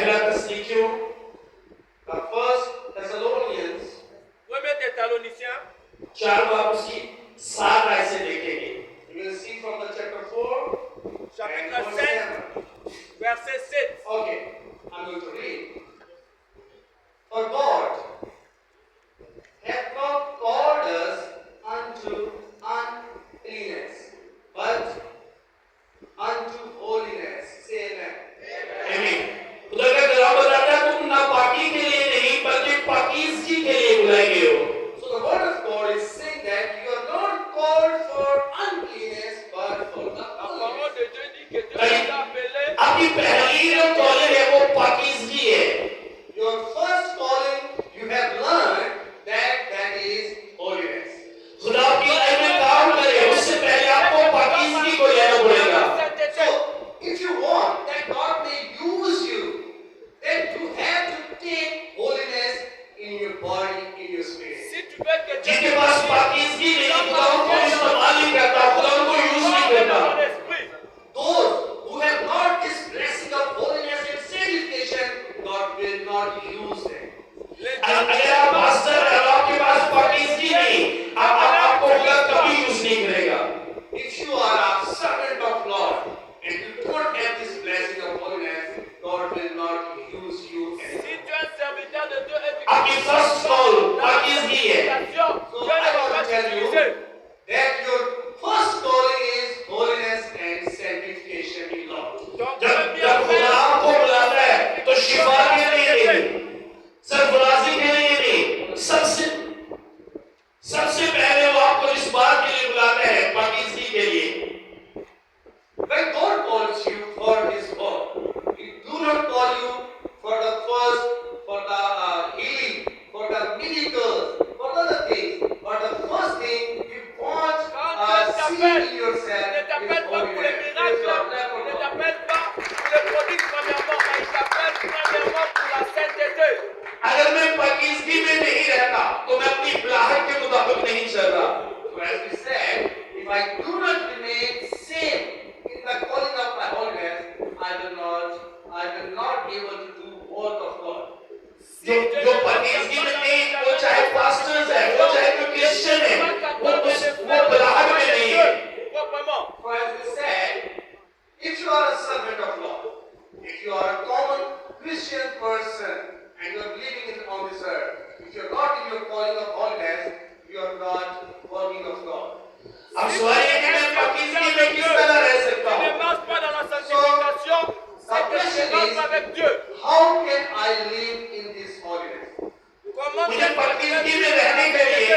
पहला तस्लीकियों का first Thessalonians Premier Thessaloniciens 4 बाब उसकी 7 आयत से देखेंगे. You will see from the chapter 4 chapitre 5 verset 7. Okay, I'm going to read. For God hath not called us unto uncleanness, but unto holiness. Say amen. Amen. खुदा का कलाम बताता है तुम नापाकी के लिए नहीं बल्कि पाकीज़गी के लिए बुलाए गए हो. So the word of God is saying that you are not called for uncleanness but for the La parole holiness. de Dieu dit que Dieu nous a appelés. आपकी पहली जो कॉलिंग है वो पाकीज़गी है. Your first calling you have learned that is holiness. खुदा की आज्ञा में काम करें उससे पहले आपको पाकीज़गी को लेना पड़ेगा. So if you want that God may use you, then you have to take holiness in your body, in your spirit. Si tu veux que Dieu जिनके पास पाकीज़गी नहीं खुदा उनको इस्तेमाल नहीं करता, खुदा उनको यूज नहीं करता. ton esprit, Those who have not this blessing of holiness and sanctification, God will not use them. अगर आप पास्टर हैं और आपके पास पाकीज़गी नहीं, आपको खुदा कभी यूज नहीं करेगा. If you are a servant of Lord and you don't have this blessing of holiness, God will not use you. si tu es un serviteur de Dieu et tu आपकी first call पाकीज़गी है. Dieu So ne I va want pas to tell you t'utiliser. that your first calling is holiness and sanctification in Lord. जब खुदा आपको बुलाता है तो शिफा के लिए नहीं, सरफराजी के लिए नहीं, सबसे पहले वो आपको इस बात के लिए बुलाता है पाकीज़गी के लिए. When God calls you for His work, He do not call you for the first, for the healing, for the miracles, for other things. But the first thing He wants see in yourself Il ne is t'appelle pas pour les holiness. miracles, il ne t'appelle pas pour les prodiges premièrement, mais il t'appelle premièrement pour la sainteté. अगर मैं पाकीज़गी में नहीं रहता तो मैं अपनी बुलाहट के मुताबिक नहीं चलता. So as we said, if I do not remain same in the calling of my holiness, I will not be able to do work of God. जो पाकीज़गी में नहीं, वो चाहे पास्टर्स है, वो चाहे कोई क्रिश्चियन है, वो बुलाहट में नहीं है. Proprement. So as we said, if you are a servant of Lord, if you are a common Christian person and you are living on this earth, if you are not in your calling of holiness, you are not working of God. अब सवाल ये कि मैं पाकीज़गी में किस तरह रह सकता Tu ne हूँ? marches pas dans la sanctification, c'est que tu marches avec Dieu. How can I live in this holiness? Comment मुझे पाकीज़गी में रहने के लिए